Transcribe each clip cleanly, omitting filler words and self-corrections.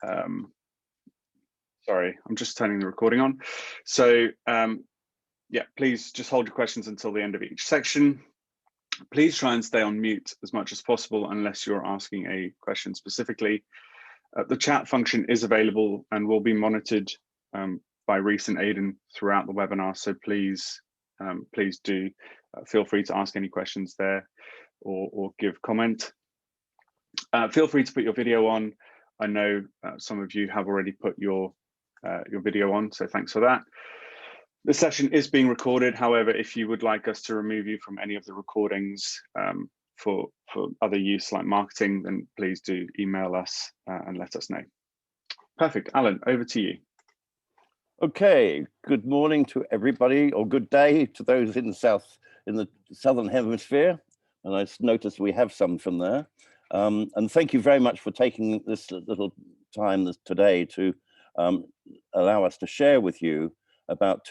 Sorry, I'm just turning the recording on. So yeah, please just hold your questions until the end of each section. Please try and stay on mute as much as possible unless you're asking a question specifically. The chat function is available and will be monitored by Reese and Aidan throughout the webinar. So please, please do feel free to ask any questions there or give comment. Feel free to put your video on. I know some of you have already put your video on, so thanks for that. The session is being recorded. However, if you would like us to remove you from any of the recordings for other use like marketing, then please do email us and let us know. Perfect. Alan, over to you. Okay, good morning to everybody, or good day to those in the southern hemisphere. And I noticed we have some from there. And thank you very much for taking this little time today to allow us to share with you about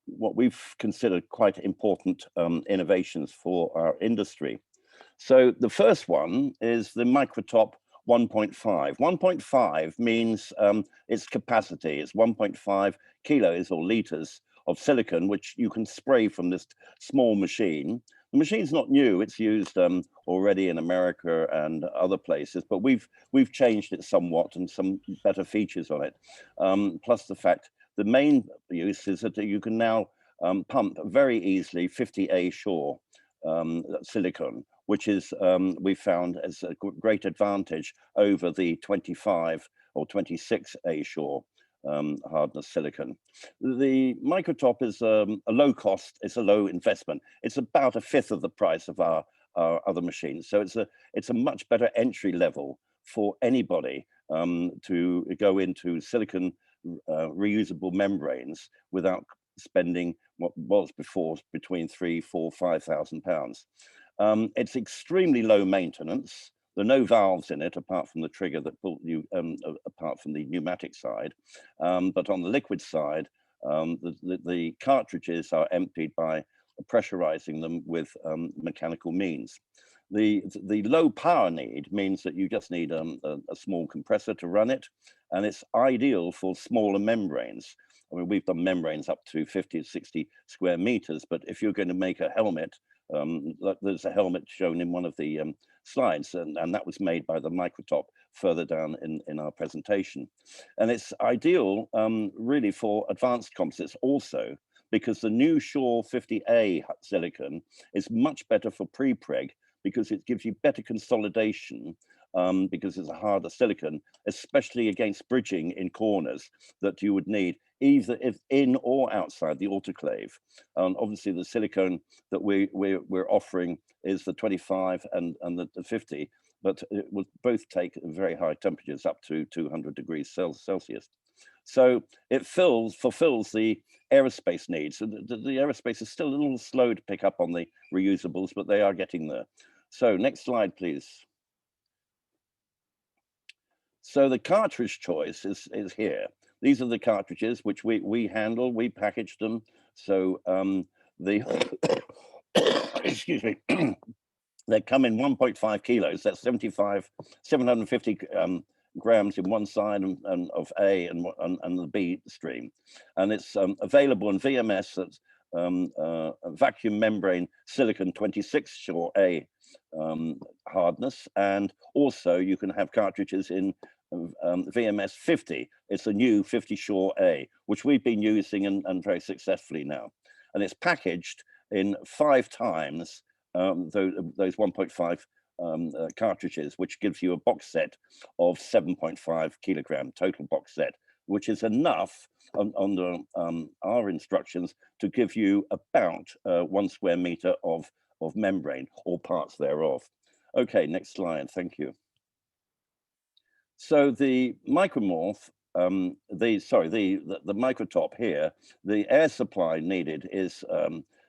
what we've considered quite important innovations for our industry. So the first one is the MicroTop 1.5. 1.5 means its capacity. It's 1.5 kilos or liters of silicone, which you can spray from this small machine. The machine's not new. It's used already in America and other places, but we've changed it somewhat and some better features on it. Plus the fact the main use is that you can now pump very easily 50A Shore silicone, which is we found as a great advantage over the 25 or 26A Shore hardness silicone. The MicroTop is a low cost, it's a low investment. It's about 1/5 of the price of our other machines. So it's a much better entry level for anybody to go into silicone reusable membranes without spending what was before between £3,000, £4,000, £5,000. It's extremely low maintenance. There are no valves in it apart from the trigger that pull you apart from the pneumatic side. But on the liquid side, the cartridges are emptied by pressurizing them with mechanical means. The low power need means that you just need a small compressor to run it, and it's ideal for smaller membranes. I mean, we've done membranes up to 50, 60 square meters, but if you're going to make a helmet, there's a helmet shown in one of the slides, and that was made by the MicroTop further down in our presentation. And it's ideal really for advanced composites also, because the new Shore 50A silicone is much better for pre-preg because it gives you better consolidation because it's a harder silicone, especially against bridging in corners that you would need either if in or outside the autoclave. Obviously the silicone that we're offering is the 25 and the 50, but it will both take very high temperatures up to 200 degrees Celsius. So it fulfills the aerospace needs. So the aerospace is still a little slow to pick up on the reusables, but they are getting there. So next slide, please. So the cartridge choice is here. These are the cartridges which we handle, we package them. So excuse me, they come in 1.5 kilos. That's 750 grams in one side of A and the B stream. And it's available in VMS, that's vacuum membrane silicon 26 Shore A hardness. And also you can have cartridges in VMS 50. It's a new 50 Shore A, which we've been using and very successfully now. And it's packaged in 5 times those 1.5 cartridges, which gives you a box set of 7.5 kilogram total box set, which is enough under our instructions to give you about 1 square meter of membrane or parts thereof. Okay, next slide, thank you. So the MicroMorph, the MicroTop here, the air supply needed is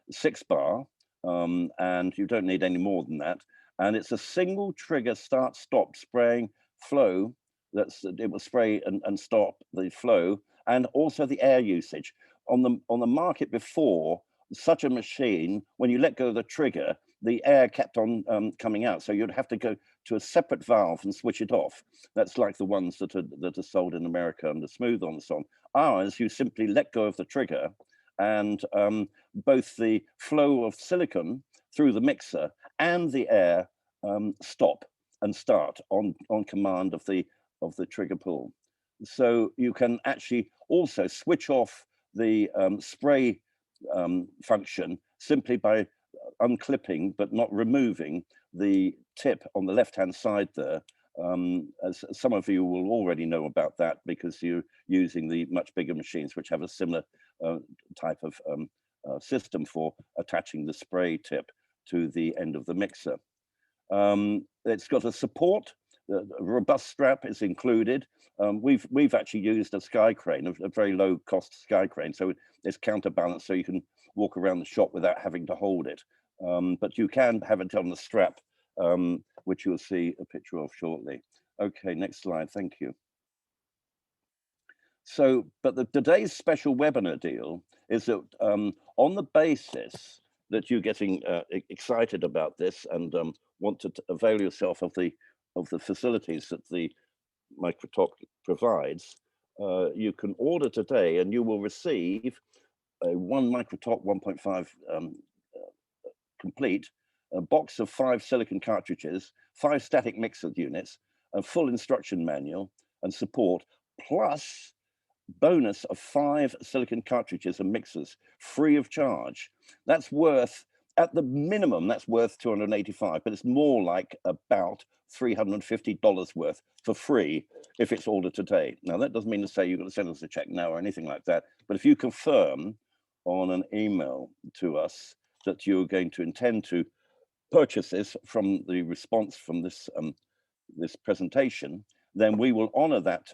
6 bar, and you don't need any more than that. And it's a single trigger start-stop spraying flow. It will spray and stop the flow, and also the air usage. On the market before, such a machine, when you let go of the trigger, the air kept on coming out. So you'd have to go to a separate valve and switch it off. That's like the ones that are sold in America and the smooth on and so on. Ours, you simply let go of the trigger, and both the flow of silicone through the mixer and the air stop and start on command of the trigger pull. So you can actually also switch off the spray function simply by unclipping but not removing the tip on the left-hand side there. As some of you will already know about that because you're using the much bigger machines which have a similar type of system for attaching the spray tip to the end of the mixer. It's got a support. A robust strap is included. We've actually used a sky crane, a very low cost sky crane, so it's counterbalanced, so you can walk around the shop without having to hold it. But you can have it on the strap, which you'll see a picture of shortly. Okay, next slide, thank you. So, but today's special webinar deal is that on the basis that you're getting excited about this and want to avail yourself of the facilities that the MicroTop provides, you can order today and you will receive a one MicroTop 1.5 complete, a box of 5 silicon cartridges, 5 static mixer units, a full instruction manual and support, plus bonus of 5 silicon cartridges and mixers free of charge. That's worth, at the minimum, that's worth $285, but it's more like about $350 worth for free if it's ordered today. Now, that doesn't mean to say you've got to send us a check now or anything like that, but if you confirm on an email to us that you're going to intend to purchase this from the response from this, this presentation, then we will honor that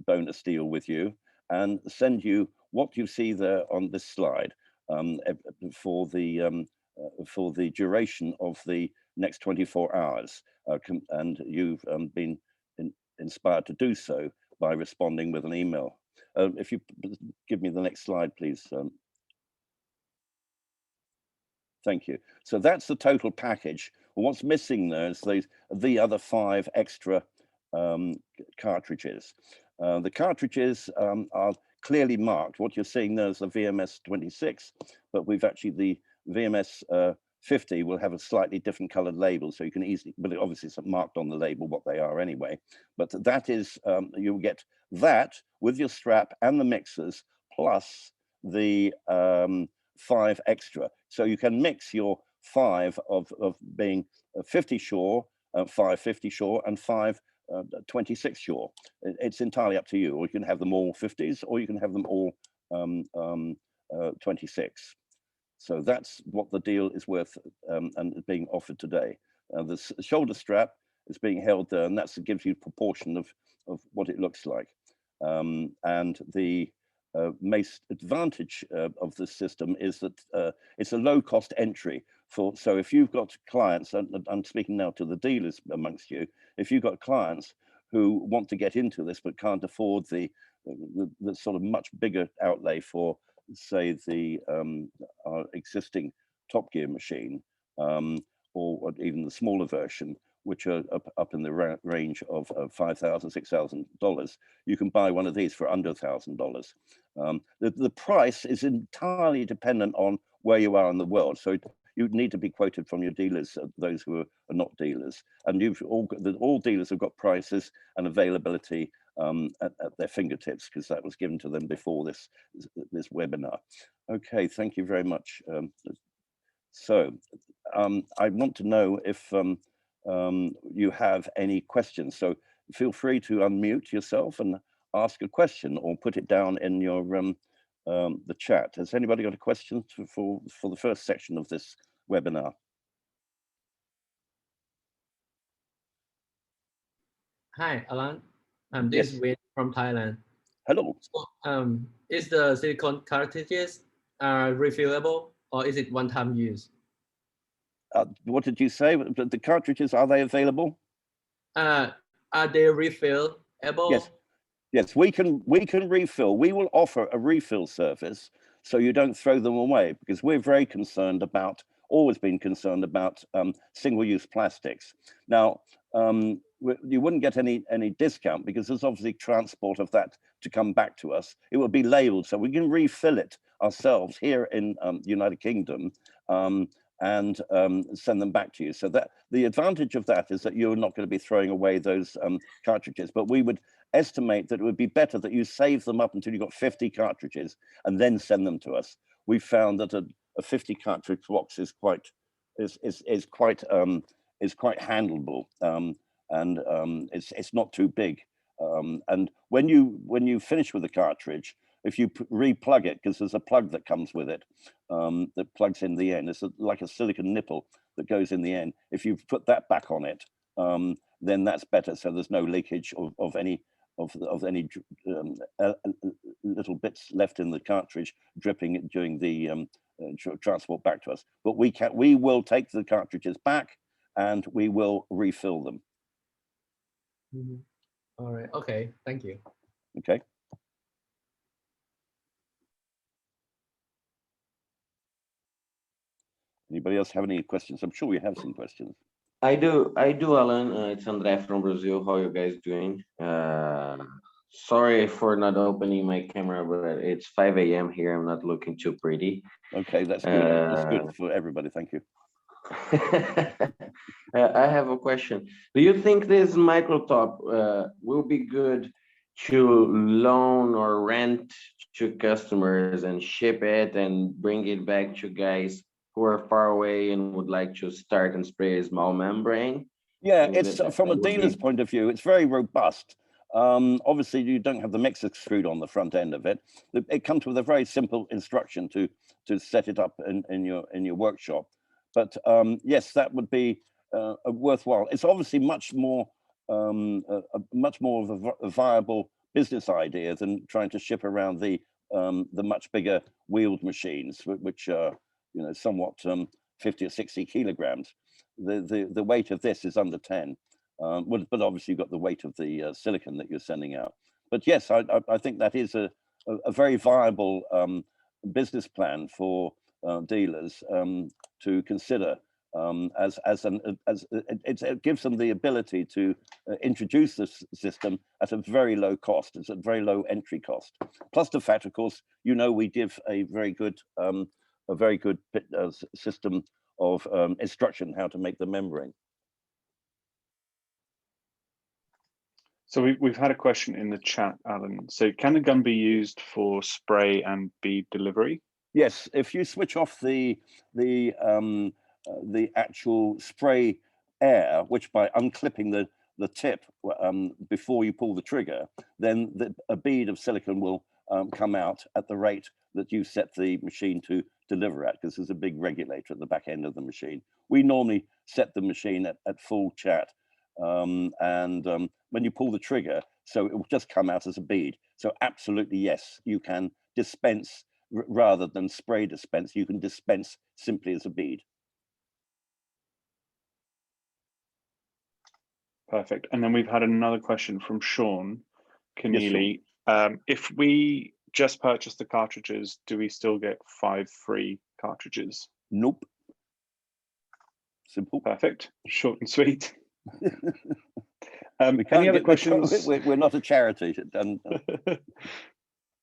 bonus deal with you and send you what you see there on this slide for the duration of the next 24 hours. And you've been inspired to do so by responding with an email. If you give me the next slide, please. Thank you. So that's the total package. What's missing there is the other 5 extra cartridges. The cartridges are clearly marked. What you're seeing there is the VMS 26, but we've actually, the VMS 50 will have a slightly different colored label, so you can easily, but obviously it's marked on the label what they are anyway. But that is, you'll get that with your strap and the mixers, plus the 5 extra. So you can mix your 5 of being 50 Shore, 5 50 Shore, and 5 26 Shore. It's entirely up to you, or you can have them all 50s, or you can have them all 26. So that's what the deal is worth and being offered today. The shoulder strap is being held there, and that gives you a proportion of what it looks like. And the most advantage of this system is that it's a low-cost entry. So if you've got clients, and I'm speaking now to the dealers amongst you, if you've got clients who want to get into this but can't afford the sort of much bigger outlay for, say, our existing Top Gear machine, or even the smaller version, which are up in the range of $5,000, $6,000, you can buy one of these for under $1,000. The price is entirely dependent on where you are in the world. So you need to be quoted from your dealers, those who are not dealers. And all dealers have got prices and availability at their fingertips, because that was given to them before this webinar. Okay, thank you very much. So I want to know if you have any questions. So feel free to unmute yourself and ask a question, or put it down in your the chat. Has anybody got a question for the first section of this webinar? Hi, Alan. This is Wayne from Thailand. Hello. So, is the silicone cartridges refillable, or is it one-time use? What did you say? The cartridges, are they available? Are they refillable? Yes. Yes, we can refill. We will offer a refill service, so you don't throw them away, because we're very concerned about always been concerned about single-use plastics. Now, you wouldn't get any discount because there's obviously transport of that to come back to us. It would be labeled, so we can refill it ourselves here in the United Kingdom and send them back to you. So that the advantage of that is that you're not going to be throwing away those cartridges, but we would estimate that it would be better that you save them up until you've got 50 cartridges and then send them to us. We found that a 50 cartridge box is quite handleable, and it's not too big. And when you finish with the cartridge, if you re-plug it, because there's a plug that comes with it that plugs in the end, it's like a silicone nipple that goes in the end. If you put that back on it, then that's better. So there's no leakage of any little bits left in the cartridge dripping during the transport back to us. But we will take the cartridges back and we will refill them. Mm-hmm. All right. Okay. Thank you. Okay. Anybody else have any questions? I'm sure we have some questions. I do, Alan. It's André from Brazil. How are you guys doing? Sorry for not opening my camera, but it's 5 a.m. here. I'm not looking too pretty. Okay, that's good. That's good for everybody. Thank you. I have a question. Do you think this MicroTop will be good to loan or rent to customers and ship it and bring it back to guys who are far away and would like to start and spray a small membrane? Yeah, it's from a dealer's point of view, it's very robust. Obviously, you don't have the mixer screwed on the front end of it. It comes with a very simple instruction to set it up in your workshop. But yes, that would be worthwhile. It's obviously much more of a viable business idea than trying to ship around the much bigger wheeled machines, which are somewhat 50 or 60 kilograms. The weight of this is under 10. But obviously you've got the weight of the silicon that you're sending out. But yes, I think that is a very viable business plan for dealers to consider, as it gives them the ability to introduce this system at a very low cost. It's a very low entry cost. Plus the fact, of course, we give a very good system of instruction how to make the membrane. So we've had a question in the chat, Alan. So can the gun be used for spray and bead delivery? Yes, if you switch off the actual spray air, which by unclipping the tip before you pull the trigger, then a bead of silicone will come out at the rate that you set the machine to deliver at, because there's a big regulator at the back end of the machine. We normally set the machine at full chat. When you pull the trigger, so it will just come out as a bead. So absolutely, yes, you can dispense rather than spray dispense. You can dispense simply as a bead. Perfect. And then we've had another question from Sean Keneally. Yes, if we just purchase the cartridges, do we still get 5 free cartridges? Nope. Simple. Perfect. Short and sweet. Any other questions? We're not a charity.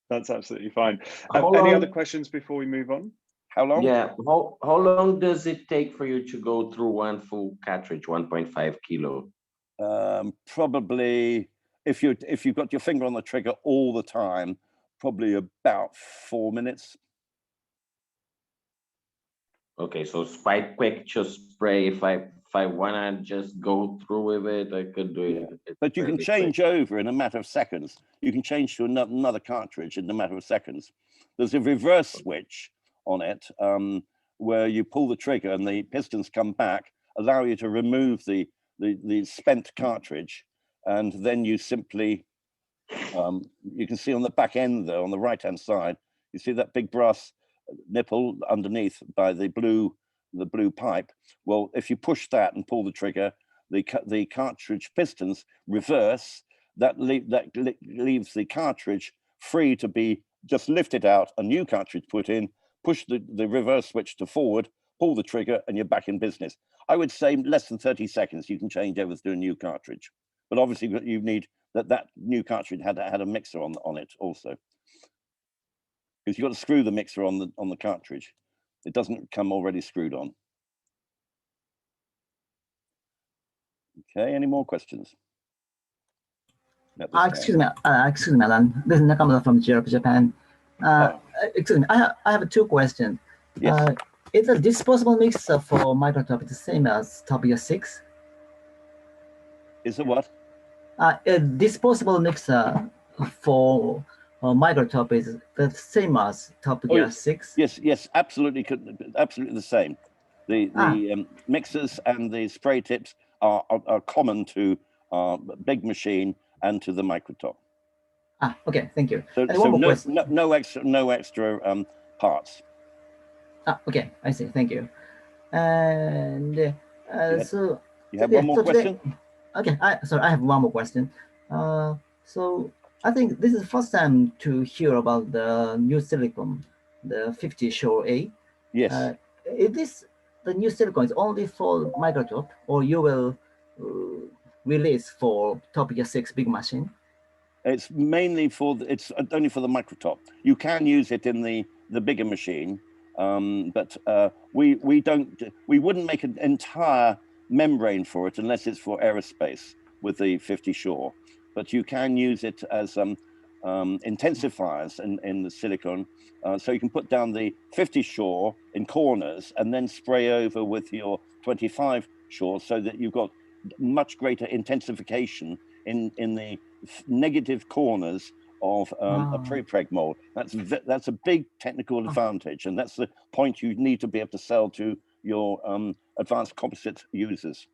That's absolutely fine. Any other questions before we move on? How long? Yeah. How long does it take for you to go through one full cartridge, 1.5 kilo? Probably, if you've got your finger on the trigger all the time, probably about 4 minutes. Okay, so it's quite quick to spray. If I wanna just go through with it, I could do it. Yeah. But you can change over in a matter of seconds. You can change to another cartridge in a matter of seconds. There's a reverse switch on it where you pull the trigger and the pistons come back, allow you to remove the spent cartridge, and then you simply you can see on the back end there on the right hand side, you see that big brass nipple underneath by the blue pipe. Well, if you push that and pull the trigger, the cartridge pistons reverse. That leaves the cartridge free to be just lifted out, a new cartridge put in, push the reverse switch to forward, pull the trigger, and you're back in business. I would say less than 30 seconds, you can change over to a new cartridge. But obviously you need that new cartridge had a mixer on it also. Because you've got to screw the mixer on the cartridge. It doesn't come already screwed on. Okay, any more questions? Excuse me, Alan. This is Nakamura from Japan. Excuse me, I have two questions. Yes. Is the disposable mixer for MicroTop the same as Top Gear 6? Is it what? A disposable mixer for MicroTop is the same as Top Gear 6? Yes, absolutely the same. The mixers and the spray tips are common to big machine and to the MicroTop. Okay, thank you. So no extra parts. Okay, I see. Thank you. And so you have one more question? Okay, sorry, I have one more question. So I think this is the first time to hear about the new silicone, the 50 Shore A. Yes. Is this the new silicone is only for MicroTop, or you will release for Top Gear 6 big machine? It's mainly it's only for the MicroTop. You can use it in the bigger machine, but we wouldn't make an entire membrane for it unless it's for aerospace with the 50 Shore. But you can use it as intensifiers in the silicone. So you can put down the 50 Shore in corners and then spray over with your 25 Shore, so that you've got much greater intensification in the negative corners of a pre-preg mold. That's a big technical advantage, and that's the point you need to be able to sell to your advanced composite users.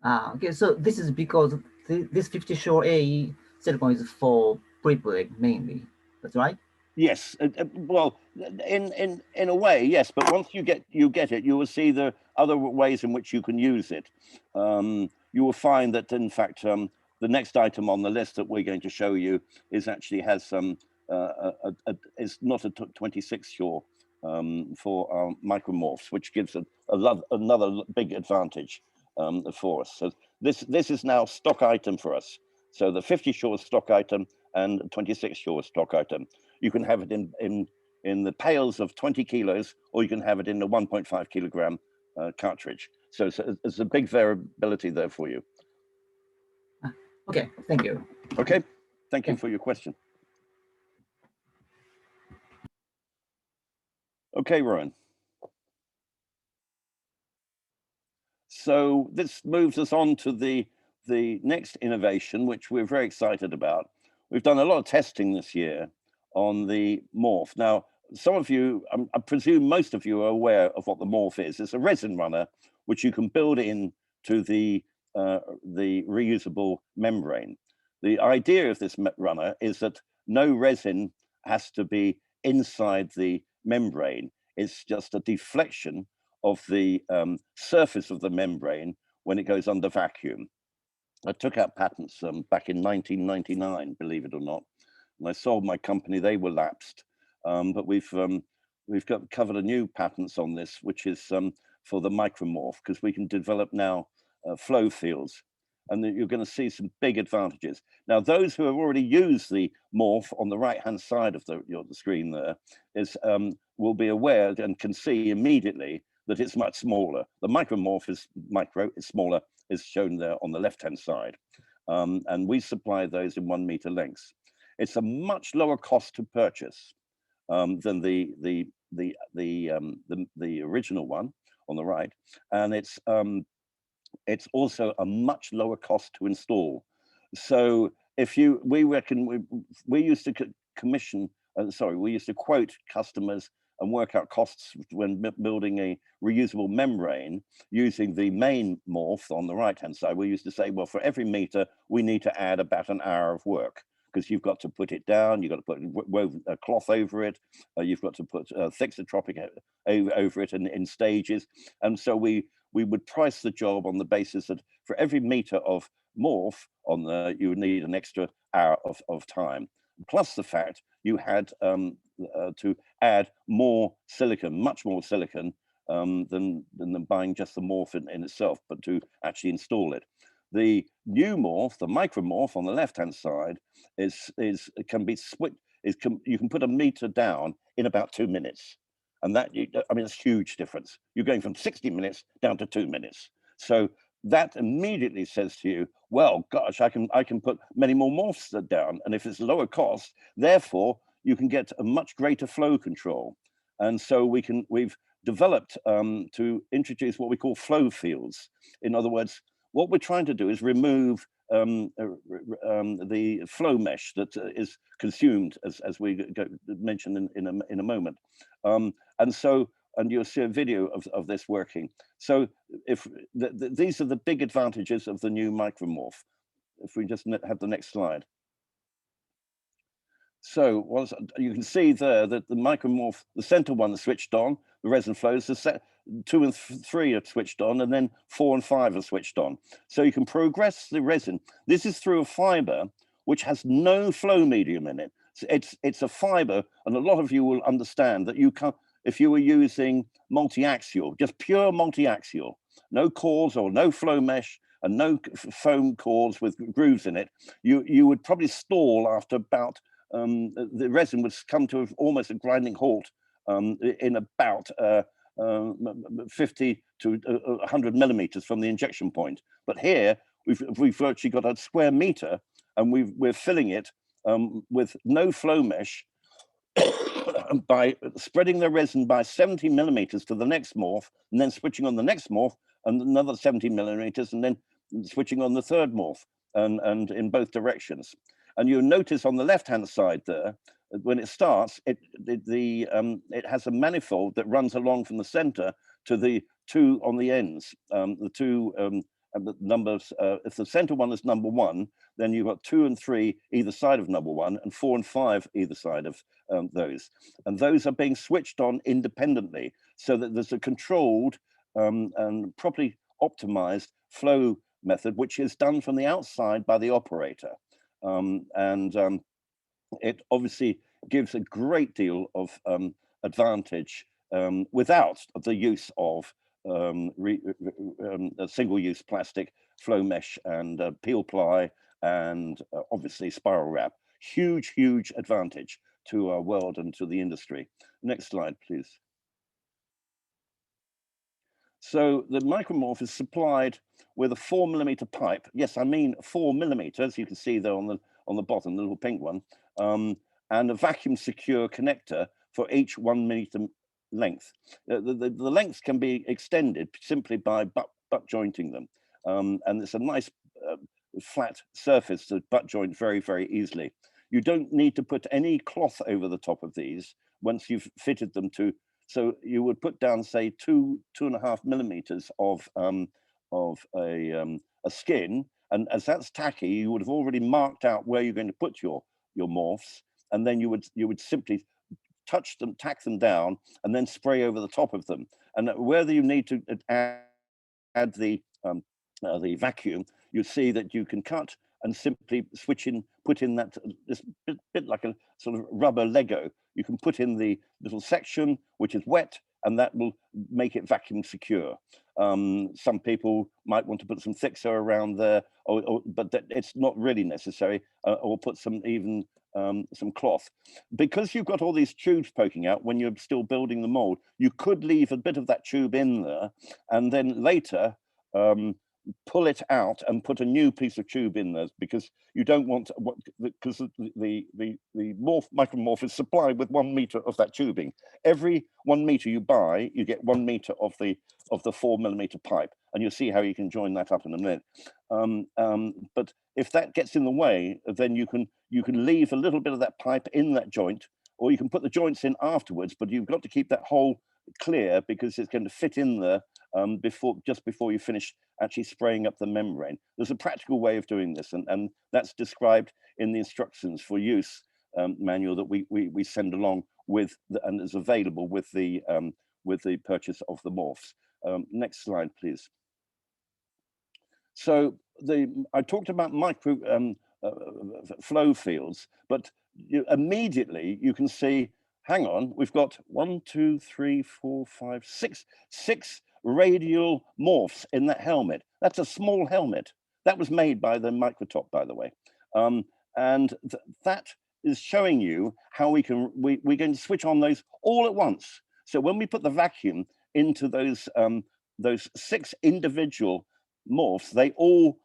Okay, so this is because this 50 Shore A silicone is for pre-preg mainly. That's right. Yes, well, in a way, yes. But once you get it, you will see the other ways in which you can use it. You will find that, in fact, the next item on the list that we're going to show you is actually has some. It's not a 26 Shore for MicroMorphs, which gives another big advantage for us. So this is now stock item for us. So the 50 Shore stock item and 26 Shore stock item. You can have it in the pails of 20 kilos, or you can have it in the 1.5 kilogram cartridge. So it's a big variability there for you. Okay, thank you. Okay, thank you for your question. Okay, Ryan. So this moves us on to the next innovation, which we're very excited about. We've done a lot of testing this year on the Morph. Now, some of you, I presume most of you are aware of what the Morph is. It's a resin runner, which you can build into the reusable membrane. The idea of this runner is that no resin has to be inside the membrane. It's just a deflection of the surface of the membrane when it goes under vacuum. I took out patents back in 1999, believe it or not. When I sold my company, they were lapsed. But we've covered a new patents on this, which is for the MicroMorph, because we can develop now flow fields, and you're going to see some big advantages. Now, those who have already used the Morph on the right-hand side of the screen there will be aware and can see immediately that it's much smaller. The MicroMorph is smaller, is shown there on the left-hand side, and we supply those in 1 meter lengths. It's a much lower cost to purchase than the original one on the right, and it's also a much lower cost to install. So we reckon we used to commission, we used to quote customers and work out costs when building a reusable membrane using the main Morph on the right-hand side. We used to say, well, for every meter, we need to add about an hour of work, because you've got to put it down, you've got to put woven a cloth over it, you've got to put thixotropic over it in stages. And so we would price the job on the basis that for every meter of Morph on there, you would need an extra hour of time. Plus the fact you had to add more silicon, much more silicon, than buying just the morph in itself, but to actually install it. The new morph, the MicroMorph on the left-hand side, can be split. You can put a meter down in about 2 minutes, and that, I mean, it's a huge difference. You're going from 60 minutes down to 2 minutes. So that immediately says to you, well, gosh, I can put many more morphs down, and if it's lower cost, therefore you can get a much greater flow control. And so we've developed to introduce what we call flow fields. In other words, what we're trying to do is remove the flow mesh that is consumed, as we mentioned in a moment. And you'll see a video of this working. So if these are the big advantages of the new MicroMorph. If we just have the next slide. So you can see there that the MicroMorph, the center one is switched on, the resin flows, the 2 and 3 are switched on, and then 4 and 5 are switched on. So you can progress the resin. This is through a fiber which has no flow medium in it. So it's a fiber, and a lot of you will understand that you can't, if you were using multi-axial, just pure multi-axial, no cores or no flow mesh and no foam cores with grooves in it, you would probably stall after about, the resin would come to almost a grinding halt in about 50 to 100 millimeters from the injection point. But here, we've virtually got a square meter, and we're filling it with no flow mesh, by spreading the resin by 70 millimeters to the next morph, and then switching on the next morph, and another 70 millimeters, and then switching on the third morph, and in both directions. And you'll notice on the left-hand side there, when it starts, it has a manifold that runs along from the center to the 2 on the ends, the 2 the numbers. If the center one is number 1, then you've got 2 and 3 either side of number 1, and 4 and 5 either side of those. And those are being switched on independently, so that there's a controlled and properly optimized flow method, which is done from the outside by the operator. It obviously gives a great deal of advantage without the use of single-use plastic, flow mesh, and peel ply, and obviously spiral wrap. Huge advantage to our world and to the industry. Next slide, please. So the MicroMorph is supplied with a 4 millimeter pipe. Yes, I mean 4 millimeters. You can see there on the bottom, the little pink one, and a vacuum secure connector for each 1 meter length. The lengths can be extended simply by butt jointing them, and it's a nice flat surface to butt joint very easily. You don't need to put any cloth over the top of these once you've fitted them to. So you would put down, say, 2.5 millimeters of a skin, and as that's tacky, you would have already marked out where you're going to put your morphs, and then you would simply touch them, tack them down, and then spray over the top of them. And whether you need to add the vacuum, you see that you can cut and simply put in that this bit like a sort of rubber Lego. You can put in the little section which is wet, and that will make it vacuum secure. Some people might want to put some fixer around there, but it's not really necessary, or put some cloth. Because you've got all these tubes poking out when you're still building the mold, you could leave a bit of that tube in there, and then later pull it out and put a new piece of tube in there, because you don't want because the MicroMorph is supplied with 1 meter of that tubing. Every 1 meter you buy, you get 1 meter of the 4 millimeter pipe, and you'll see how you can join that up in a minute. But if that gets in the way, then you can leave a little bit of that pipe in that joint, or you can put the joints in afterwards, but you've got to keep that hole clear, because it's going to fit in there just before you finish actually spraying up the membrane. There's a practical way of doing this, and that's described in the instructions for use manual that we send along with, and is available with the purchase of the morphs. Next slide, please. So I talked about micro flow fields, but immediately you can see hang on, we've got 1, 2, 3, 4, 5, 6 radial morphs in that helmet. That's a small helmet. That was made by the MicroTop, by the way. And that is showing you how we're going to switch on those all at once. So when we put the vacuum into those 6 individual morphs, they all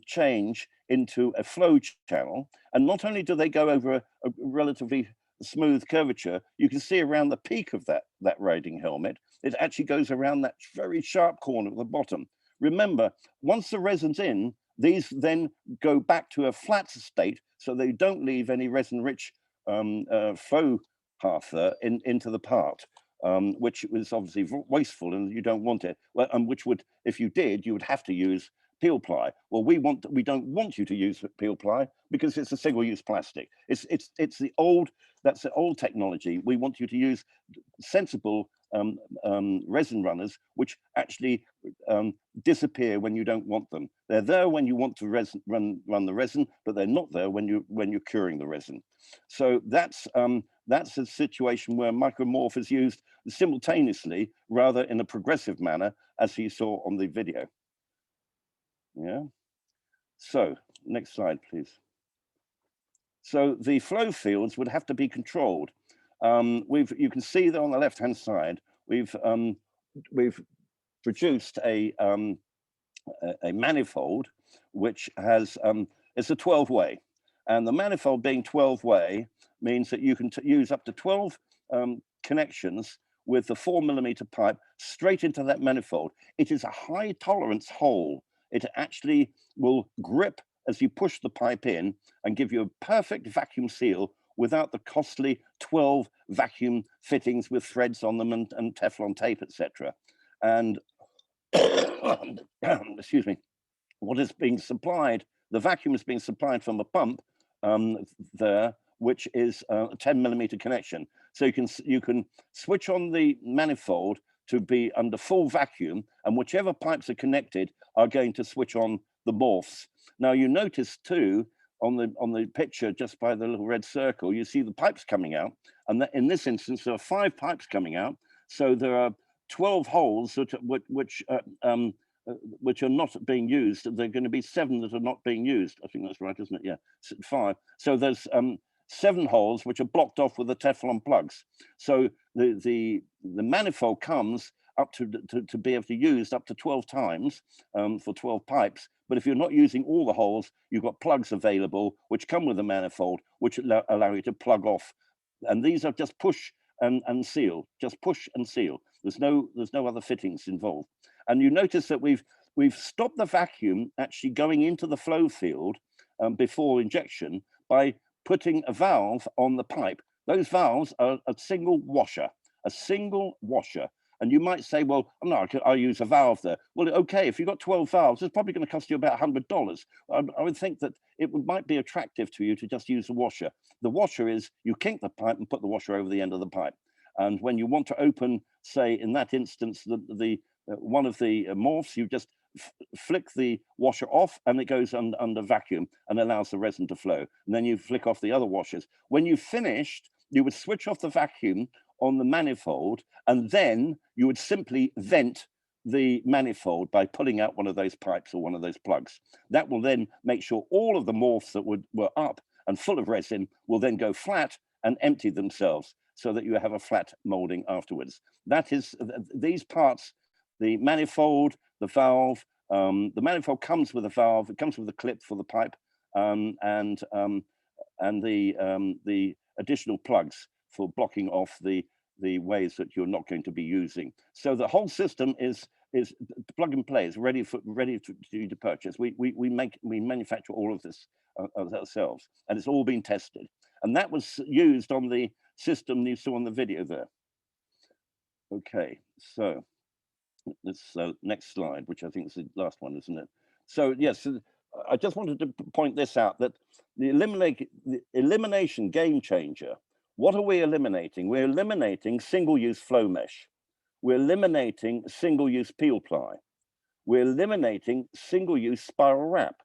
change into a flow channel. And not only do they go over a relatively smooth curvature, you can see around the peak of that riding helmet, it actually goes around that very sharp corner at the bottom. Remember, once the resin's in, these then go back to a flat state, so they don't leave any resin-rich flow path into the part, which was obviously wasteful, and you don't want it. Well, and which would, if you did, you would have to use peel ply. Well, we don't want you to use peel ply because it's a single-use plastic. That's the old technology. We want you to use sensible resin runners, which actually disappear when you don't want them. They're there when you want to run the resin, but they're not there when you're curing the resin. So that's a situation where MicroMorph is used simultaneously, rather in a progressive manner, as you saw on the video. Yeah. So next slide, please. So the flow fields would have to be controlled. You can see that on the left-hand side, we've produced a manifold which has it's a 12-way, and the manifold being 12-way means that you can use up to 12 connections with the 4mm pipe straight into that manifold. It is a high tolerance hole. It actually will grip as you push the pipe in and give you a perfect vacuum seal without the costly 12 vacuum fittings with threads on them and Teflon tape, etc. And excuse me, what is being supplied, the vacuum is being supplied from a pump there, which is a 10mm connection. So you can switch on the manifold to be under full vacuum, and whichever pipes are connected are going to switch on the morphs. Now you notice too, on the picture just by the little red circle, you see the pipes coming out, and that in this instance there are 5 pipes coming out. So there are 12 holes which are not being used. There are going to be 7 that are not being used. I think that's right, isn't it? Yeah, 5. So there's 7 holes which are blocked off with the Teflon plugs. So the manifold comes up to be able to use up to 12 times for 12 pipes. But if you're not using all the holes, you've got plugs available which come with the manifold, which allow you to plug off. And these are just push and seal, just push and seal. There's no other fittings involved. And you notice that we've stopped the vacuum actually going into the flow field before injection by putting a valve on the pipe. Those valves are a single washer. And you might say, well, no, I'll use a valve there. Well, okay, if you've got 12 valves, it's probably going to cost you about $100. I would think that it might be attractive to you to just use a washer. The washer is, you kink the pipe and put the washer over the end of the pipe. And when you want to open, say, in that instance, one of the morphs, you just flick the washer off and it goes under vacuum and allows the resin to flow. And then you flick off the other washers. When you've finished, you would switch off the vacuum on the manifold, and then you would simply vent the manifold by pulling out one of those pipes or one of those plugs. That will then make sure all of the morphs that were up and full of resin will then go flat and empty themselves, so that you have a flat molding afterwards. That is, these parts, the manifold, the valve, the manifold comes with a valve, it comes with a clip for the pipe, and the additional plugs for blocking off the ways that you're not going to be using. So the whole system is plug and play, is ready for you to purchase. We manufacture all of this ourselves, and it's all been tested. And that was used on the system you saw on the video there. Okay, so this next slide, which I think is the last one, isn't it? So yes, I just wanted to point this out, that the elimination game changer. What are we eliminating? We're eliminating single-use flow mesh. We're eliminating single-use peel ply. We're eliminating single-use spiral wrap.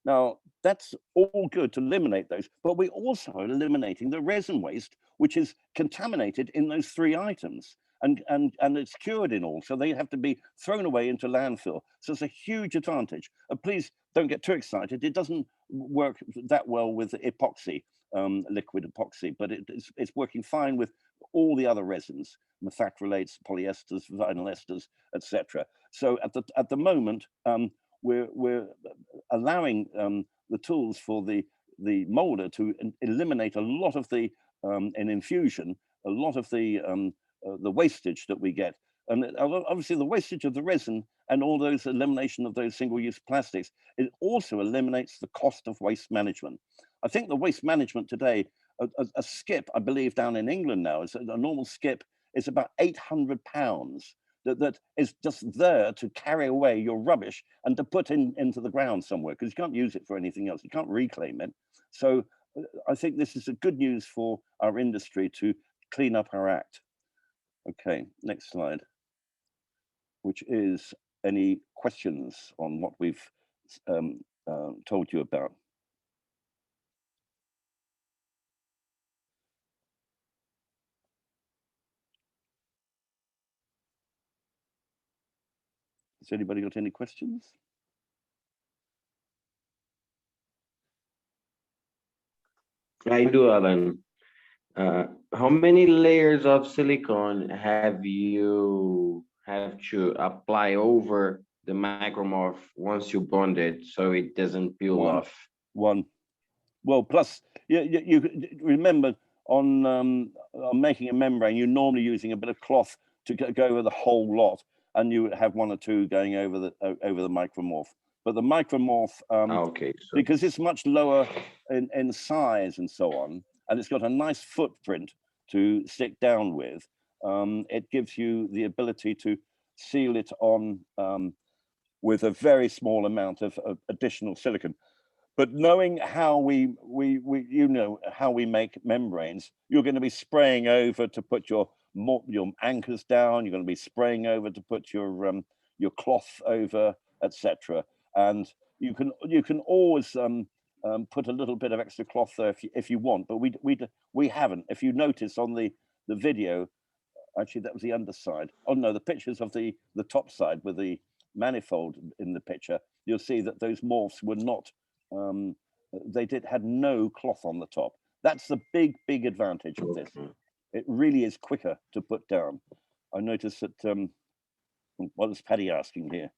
Now, That's all good to eliminate those, but we're also eliminating the resin waste, which is contaminated in those 3 items. And it's cured in all, so they have to be thrown away into landfill. So it's a huge advantage. Please don't get too excited. It doesn't work that well with epoxy, liquid epoxy, but it's working fine with all the other resins, methacrylates, polyesters, vinyl esters, etc. So at the moment, we're allowing the tools for the molder to eliminate a lot of the in infusion, a lot of the wastage that we get, and obviously the wastage of the resin and all those elimination of those single-use plastics. It also eliminates the cost of waste management. I think the waste management today, a skip, I believe down in England now, is a normal skip is about £800 that is just there to carry away your rubbish and to put into the ground somewhere, because you can't use it for anything else. You can't reclaim it. So I think this is a good news for our industry to clean up our act. Okay, next slide, which is any questions on what we've told you about. Has anybody got any questions? I do, Alan. How many layers of silicone have you have to apply over the MicroMorph once you bond it so it doesn't peel off? One. Well, plus you remember on making a membrane, you're normally using a bit of cloth to go over the whole lot, and you would have 1 or 2 going over the MicroMorph. But the MicroMorph, Okay, so because it's much lower in size and so on, and it's got a nice footprint to stick down with, it gives you the ability to seal it on with a very small amount of additional silicone. But knowing how we how we make membranes, you're going to be spraying over to put your anchors down. You're going to be spraying over to put your cloth over, etc. And you can always put a little bit of extra cloth there if you want. But we haven't. If you notice on the video, actually that was the underside. Oh no, the pictures of the top side with the manifold in the picture. You'll see that those morphs were not. Had no cloth on the top. That's the big advantage of this. It really is quicker to put down. I noticed that. What is Paddy asking here?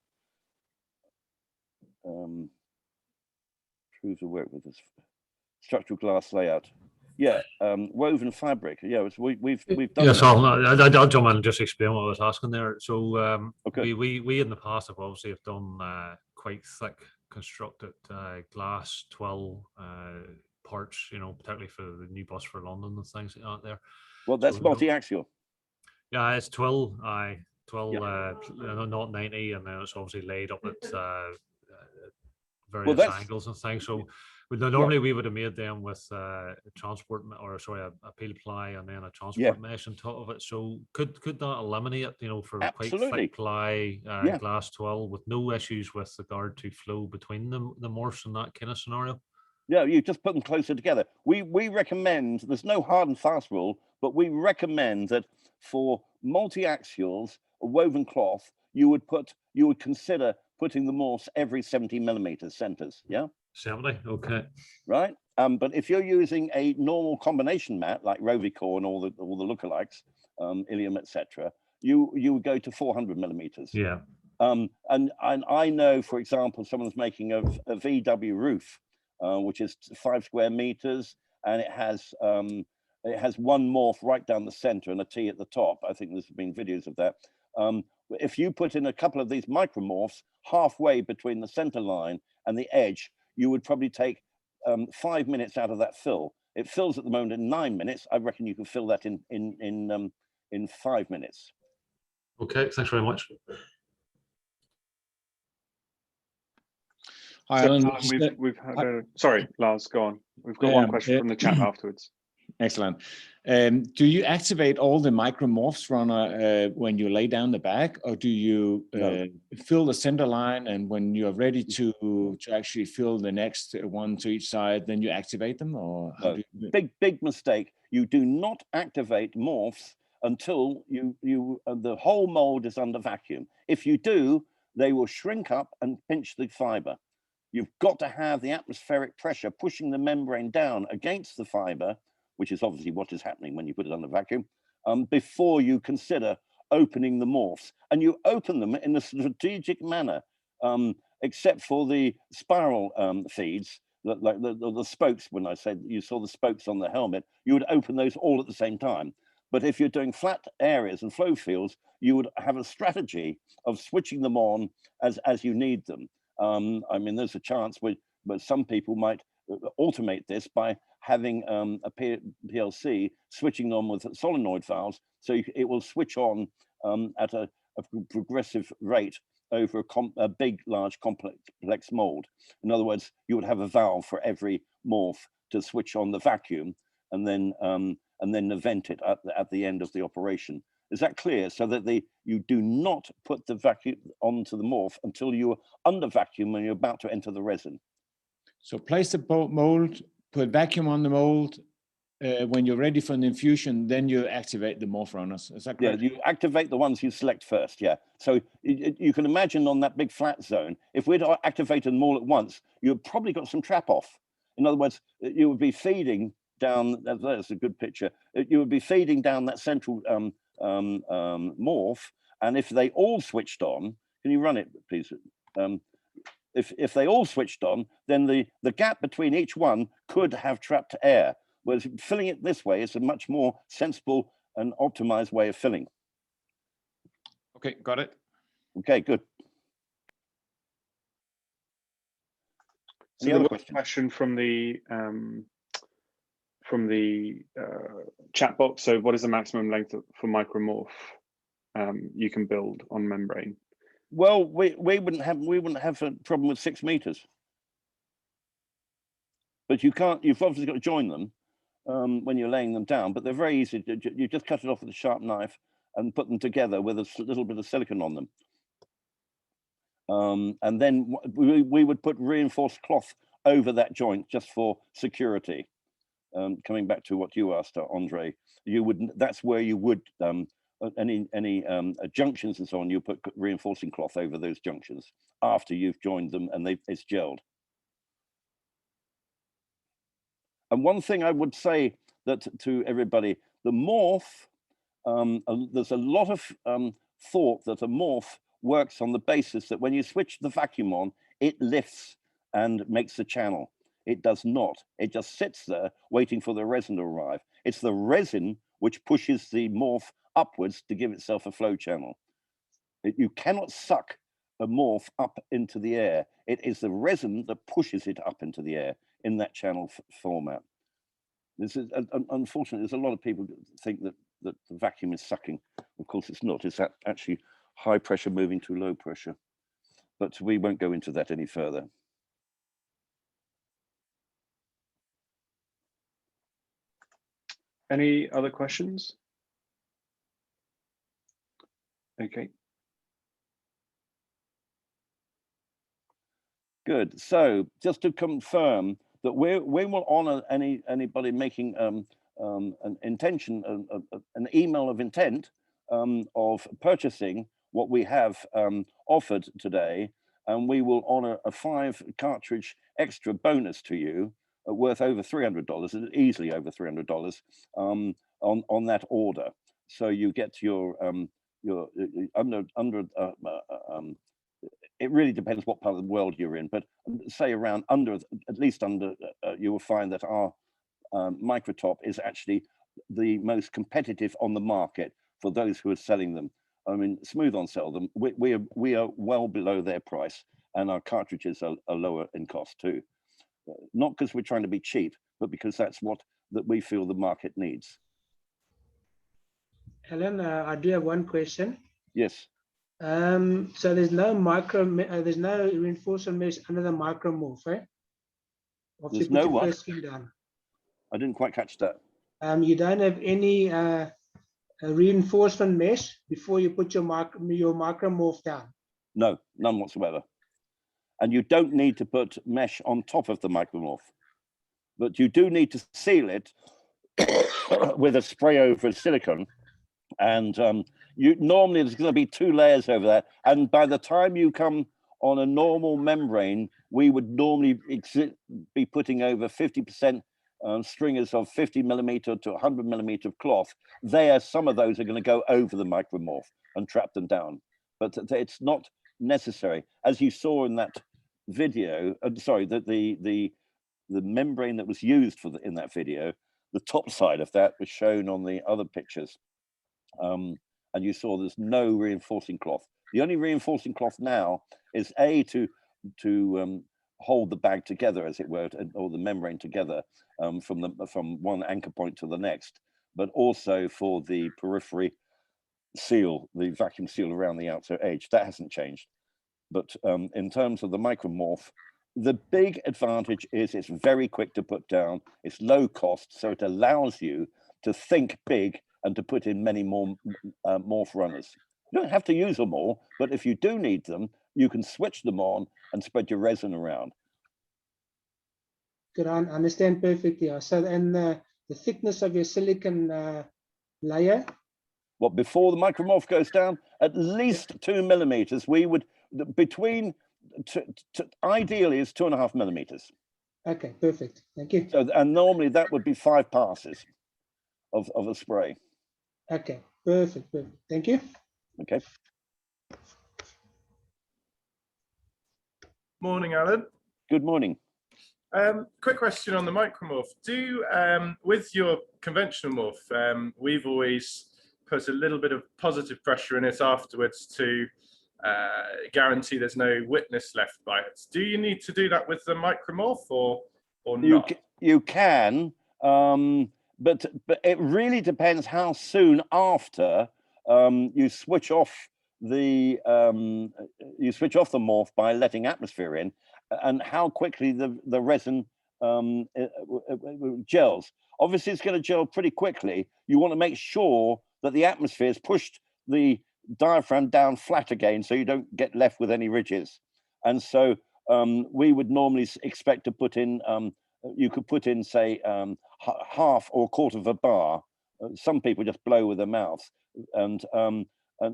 Proves to work with this structural glass layout. Yeah, woven fabric. Yeah, we've done. Yeah, so I'll jump in and just explain what I was asking there. So okay. we in the past have obviously have done quite thick constructed glass twill parts, particularly for the new bus for London and things like that there. Well, that's multi-axial. Yeah, it's twill, not 90, and then it's obviously laid up at various angles and things. So normally we would have made them with a peel ply and then a transport mesh on top of it. So could that eliminate, for Absolutely. quite thick ply glass twill with no issues with regard to flow between the morphs in that kind of scenario? Yeah, you just put them closer together. We recommend, there's no hard and fast rule, but we recommend that for multi-axials or woven cloth, you would consider putting the morphs every 70 millimeters centers. Yeah. 70, okay. Right. But if you're using a normal combination mat like Rovicor and all the lookalikes, Ilium, etc., you would go to 400 millimeters. Yeah. And I know, for example, someone's making a VW roof, which is 5 square meters, and it has one morph right down the center and a T at the top. I think there's been videos of that. If you put in a couple of these micromorphs halfway between the center line and the edge, you would probably take 5 minutes out of that fill. It fills at the moment in 9 minutes. I reckon you can fill that in 5 minutes. Okay, thanks very much. Hi, Alan, we've had sorry, Lars, go on. We've got one question from the chat afterwards. Excellent. Do you activate all the MicroMorphs runner when you lay down the bag, or do you fill the center line, and when you're ready to actually fill the next one to each side, then you activate them? Or how do you... Big mistake. You do not activate morphs until the whole mold is under vacuum. If you do, they will shrink up and pinch the fiber. You've got to have the atmospheric pressure pushing the membrane down against the fiber, which is obviously what is happening when you put it under vacuum, before you consider opening the morphs. And you open them in a strategic manner, except for the spiral feeds, like the spokes. When I said you saw the spokes on the helmet, you would open those all at the same time. But if you're doing flat areas and flow fields, you would have a strategy of switching them on as you need them. I mean, there's a chance where some people might automate this by having a PLC switching on with solenoid valves, so it will switch on at a progressive rate over a big, large, complex mold. In other words, you would have a valve for every morph to switch on the vacuum, and then vent it at the end of the operation. Is that clear? So that you do not put the vacuum onto the morph until you're under vacuum when you're about to enter the resin. So place the mold, put vacuum on the mold. When you're ready for the infusion, then you activate the morph runners. Is that correct? Yeah, you activate the ones you select first, yeah. So you can imagine on that big flat zone, if we'd activated them all at once, you've probably got some trap off. In other words, you would be feeding down, that's a good picture, you would be feeding down that central morph, and if they all switched on, can you run it, please? If they all switched on, then the gap between each one could have trapped air. Whereas filling it this way is a much more sensible and optimized way of filling. Okay, got it. Okay, good. So there was a question from the chat box. So what is the maximum length for MicroMorph you can build on membrane? Well, we wouldn't have a problem with 6 meters. But you've obviously got to join them when you're laying them down, but they're very easy. You just cut it off with a sharp knife and put them together with a little bit of silicone on them. And then we would put reinforced cloth over that joint just for security. Coming back to what you asked, Andre, that's where you would any junctions and so on. You put reinforcing cloth over those junctions after you've joined them and it's gelled. And one thing I would say that to everybody, the morph, there's a lot of thought that a morph works on the basis that when you switch the vacuum on, it lifts and makes the channel. It does not. It just sits there waiting for the resin to arrive. It's the resin which pushes the morph upwards to give itself a flow channel. You cannot suck a morph up into the air. It is the resin that pushes it up into the air in that channel format. This is unfortunately, there's a lot of people that think that the vacuum is sucking. Of course, it's not. It's actually high pressure moving to low pressure. But we won't go into that any further. Any other questions? Okay. Good. So just to confirm that we will honor anybody making an intention, an email of intent of purchasing what we have offered today, and we will honor a 5 cartridge extra bonus to you worth over $300, easily over $300 on that order. So you get your it really depends what part of the world you're in, but say around at least under, you will find that our MicroTop is actually the most competitive on the market for those who are selling them. I mean, Smooth On sell them. We are well below their price, and our cartridges are lower in cost too. Not because we're trying to be cheap, but because that's that we feel the market needs. Alan, I do have one question. Yes. So there's no reinforcement mesh under the MicroMorph, eh? There's no what? I didn't quite catch that. you don't have any reinforcement mesh before you put your MicroMorph down? No, none whatsoever. And you don't need to put mesh on top of the MicroMorph, but you do need to seal it with a spray over silicone. And normally there's going to be 2 layers over that. And by the time you come on a normal membrane, we would normally be putting over 50% stringers of 50mm to 100mm of cloth. Some of those are going to go over the MicroMorph and trap them down. But it's not necessary. As you saw in that video, the membrane that was used in that video, the top side of that was shown on the other pictures. And you saw there's no reinforcing cloth. The only reinforcing cloth now is to hold the bag together, as it were, or the membrane together from one anchor point to the next, but also for the periphery seal, the vacuum seal around the outer edge. That hasn't changed. But in terms of the MicroMorph, the big advantage is it's very quick to put down, it's low cost, so it allows you to think big and to put in many more morph runners. You don't have to use them all, but if you do need them, you can switch them on and spread your resin around. Good, I understand perfectly. So, and the thickness of your silicon layer? What, before the MicroMorph goes down? At least 2 millimeters. We would, ideally is 2.5 millimeters. Okay, perfect. Thank you. So, and normally that would be 5 passes of a spray. Okay, perfect. Thank you. Okay. Morning, Alan. Good morning. Quick question on the MicroMorph. With your conventional morph, we've always put a little bit of positive pressure in it afterwards to guarantee there's no witness left by it. Do you need to do that with the MicroMorph or not? You can, but it really depends how soon after you switch off the morph by letting atmosphere in, and how quickly the resin gels. Obviously, it's going to gel pretty quickly. You want to make sure that the atmosphere has pushed the diaphragm down flat again, so you don't get left with any ridges. And so we would normally expect to put in, you could put in, say, half or a quarter of a bar. Some people just blow with their mouths, and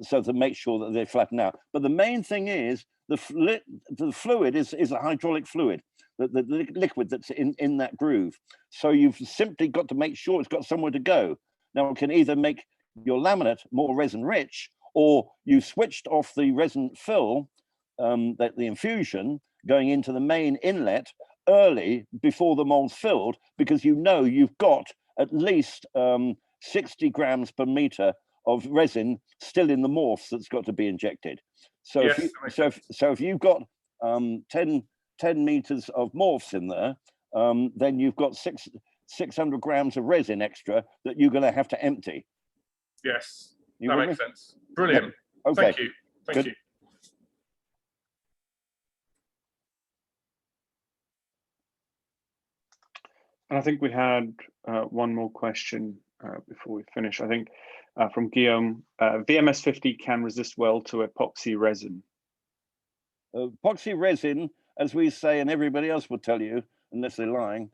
so to make sure that they flatten out. But the main thing is the fluid is a hydraulic fluid, the liquid that's in that groove. So you've simply got to make sure it's got somewhere to go. Now, it can either make your laminate more resin rich, or you switched off the resin fill, the infusion going into the main inlet early before the mold's filled, because you know you've got at least 60 grams per meter of resin still in the morphs that's got to be injected. So yes, if you've got 10 meters of morphs in there, then you've got 600 grams of resin extra that you're going to have to empty. Yes, that makes sense. Brilliant. Yeah. Okay. Thank you. Thank you. And I think we had one more question before we finish. I think from Guillaume, VMS50 can resist well to epoxy resin. Epoxy resin, as we say, and everybody else will tell you, unless they're lying,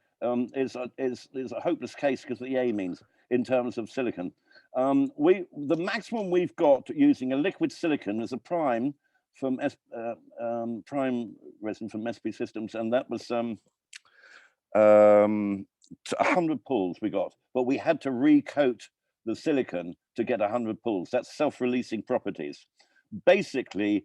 is a hopeless case because of the amines in terms of silicon. The maximum we've got using a liquid silicon is a prime from prime resin from SP Systems, and that was 100 pulls we got, but we had to recoat the silicon to get 100 pulls. That's self-releasing properties. Basically,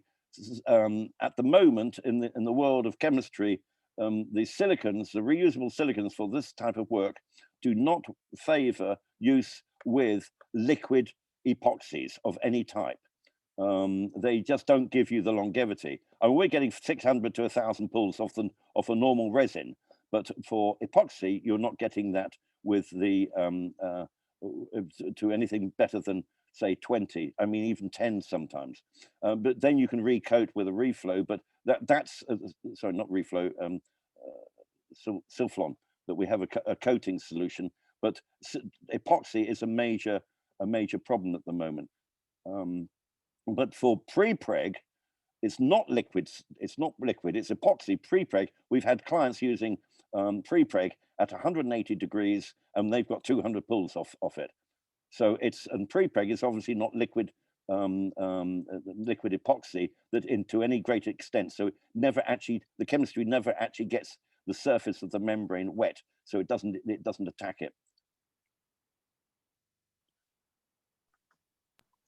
at the moment in the world of chemistry, the silicons, the reusable silicons for this type of work, do not favor use with liquid epoxies of any type. They just don't give you the longevity. And we're getting 600 to 1,000 pulls off a normal resin, but for epoxy, you're not getting that with the to anything better than, say, 20. I mean, even 10 sometimes. But then you can recoat with a reflow. But that's sorry, not reflow, Silflon. But we have a coating solution But epoxy is a major problem at the moment. But for pre-preg, it's not liquid. It's epoxy pre-preg. We've had clients using pre-preg at 180 degrees, and they've got 200 pulls off it. So and pre-preg is obviously not liquid liquid epoxy that into any great extent. So the chemistry never actually gets the surface of the membrane wet, so it doesn't attack it.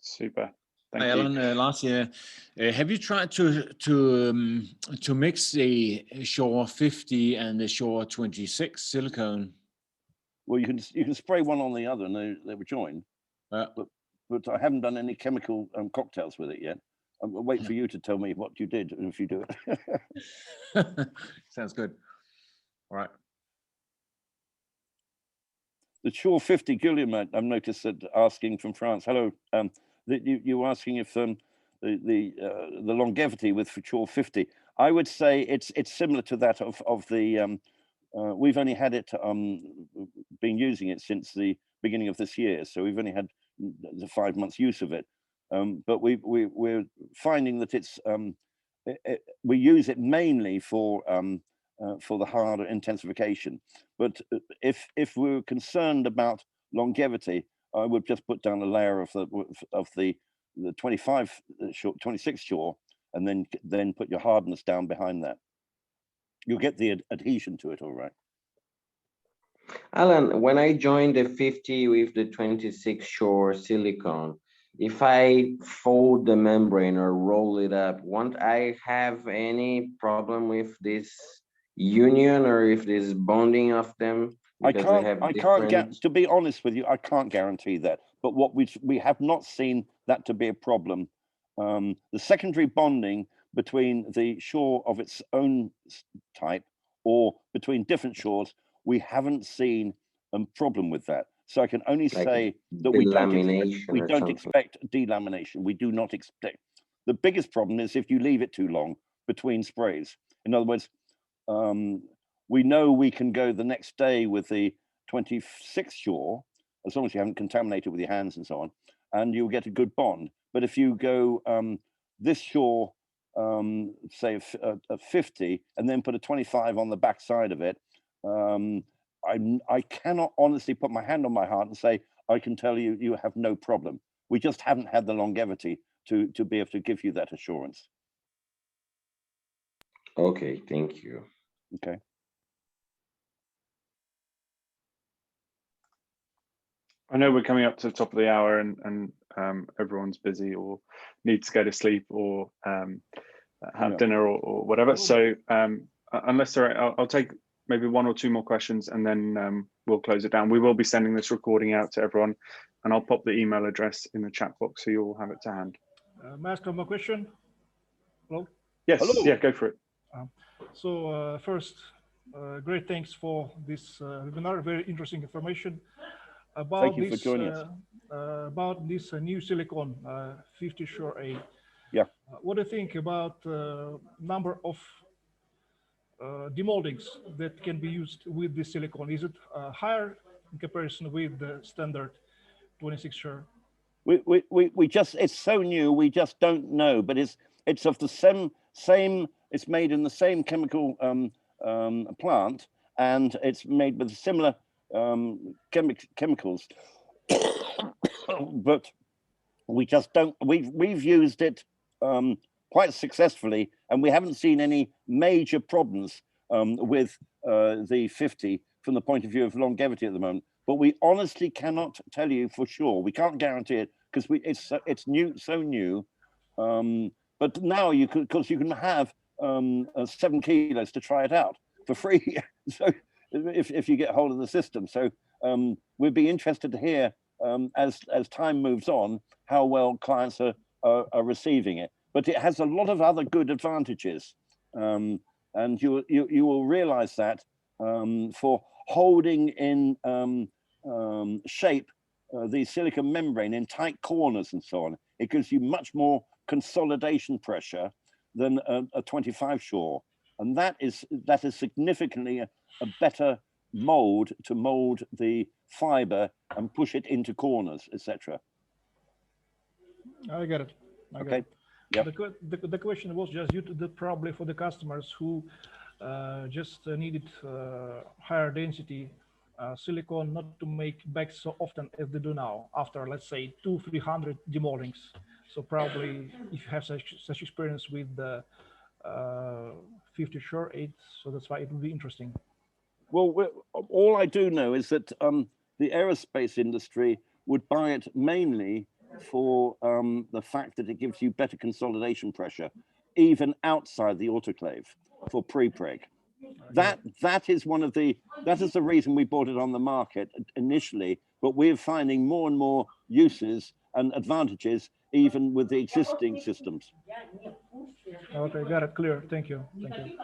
Super. Thank Hi, you. Alan, Lars here. Have you tried to mix the Shore 50 and the Shore 26 silicone? Well, you can spray one on the other, and they will join. But I haven't done any chemical cocktails with it yet. I'll wait for you to tell me what you did and if you do it. Sounds good. All right. The Shore 50, Guillaume, I've noticed that asking from France. Hello. You were asking if the longevity with Shore 50. I would say it's similar to that of the. We've only had it been using it since the beginning of this year, so we've only had the 5 months use of it. But we're finding that it's we use it mainly for the harder intensification. But if we're concerned about longevity, I would just put down a layer of the 26 Shore, and then put your hardness down behind that. You'll get the adhesion to it, all right. Alan, when I joined the 50 with the 26 Shore silicone, if I fold the membrane or roll it up, won't I have any problem with this union or if this bonding of them? I can't to be honest with you, I can't guarantee that. But what we have not seen that to be a problem. The secondary bonding between the Shore of its own type or between different Shores, we haven't seen a problem with that. So I can only say that we don't expect delamination. We do not expect. The biggest problem is if you leave it too long between sprays. In other words, we know we can go the next day with the 26 Shore, as long as you haven't contaminated with your hands and so on, and you'll get a good bond. But if you go this Shore, say a 50, and then put a 25 on the back side of it, I cannot honestly put my hand on my heart and say, I can tell you, you have no problem. We just haven't had the longevity to be able to give you that assurance. Okay, thank you. Okay. I know we're coming up to the top of the hour and everyone's busy or needs to go to sleep or have dinner or whatever. So unless I'll take maybe one or two more questions and then we'll close it down. We will be sending this recording out to everyone and I'll pop the email address in the chat box so you all have it to hand. May I ask a question? Hello? Yes, hello. Yeah, go for it. First, great thanks for this webinar, very interesting information. Thank you for joining us. About this new silicone 50 Shore A. Yeah. What do you think about number of demoldings that can be used with this silicone? Is it higher in comparison with the standard 26 Shore? We just, it's so new, we just don't know, but it's of the same, it's made in the same chemical plant, and it's made with similar chemicals, but we just don't. We've used it quite successfully, and we haven't seen any major problems with the 50 from the point of view of longevity at the moment. But we honestly cannot tell you for sure. We can't guarantee it because it's new, so new. But now you could, because you can have 7 kilos to try it out for free. So. If you get hold of the system. So we'd be interested to hear as time moves on how well clients are receiving it. But it has a lot of other good advantages, and you will realize that for holding in shape the silicon membrane in tight corners and so on, it gives you much more consolidation pressure than a 25 Shore, and that is significantly a better mold to mold the fiber and push it into corners, etc. I get it. I get Okay. it. Yep. The question was just due to the probably for the customers who just needed higher density silicone, not to make bags so often as they do now, after let's say 200-300 demoldings. So probably if you have such experience with the 50 short 8, so that's why it would be interesting. Well, all I do know is that the aerospace industry would buy it mainly for the fact that it gives you better consolidation pressure, even outside the autoclave for pre-preg. That is the reason we bought it on the market initially, but we're finding more and more uses and advantages even with the existing systems. Okay, got it, clear. Thank you. Thank you.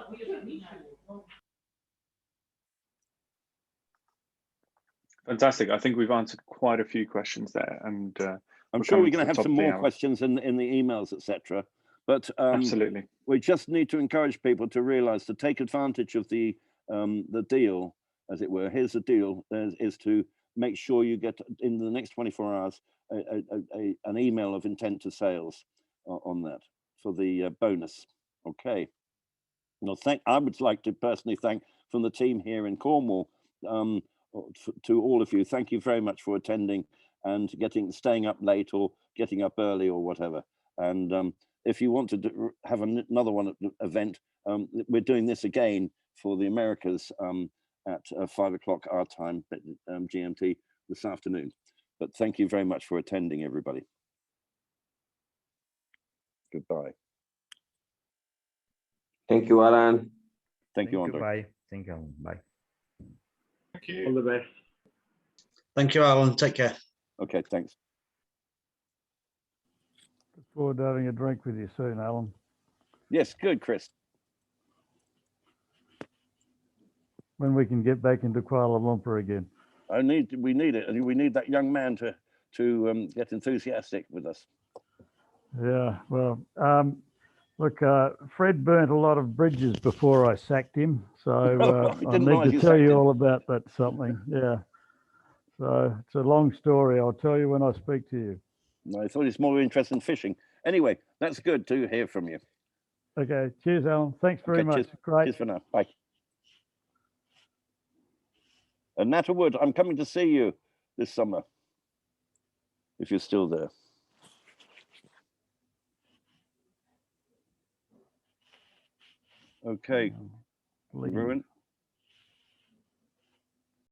Fantastic. I think we've answered quite a few questions there, and I'm sure we're going to have some more questions in the emails, etc. But absolutely, we just need to encourage people to realize to take advantage of the deal, as it were. Here's the deal: is to make sure you get in the next 24 hours an email of intent to sales on that for the bonus. Okay. Well, I would like to personally thank from the team here in Cornwall to all of you. Thank you very much for attending and staying up late or getting up early or whatever. And if you want to have another event, we're doing this again for the Americas at 5 o'clock our time, GMT, this afternoon. But thank you very much for attending, everybody. Goodbye. Thank you, Alan. Thank you, Andre. Bye. Thank you, Alan. Bye. Thank you. All the best. Thank you, Alan. Take care. Okay, thanks. Look forward to having a drink with you soon, Alan. Yes, good, Chris. When we can get back into Kuala Lumpur again. We need it, and we need that young man to get enthusiastic with us. Yeah, well, look, Fred burnt a lot of bridges before I sacked him, so I need to tell you all about that something. Yeah, so it's a long story. I'll tell you when I speak to you. I thought he's more interested in fishing. Anyway, that's good to hear from you. Okay, cheers, Alan. Thanks very much. Cheers. Great. Cheers for now. Bye. And Natta Wood, I'm coming to see you this summer, if you're still there. Okay, everyone.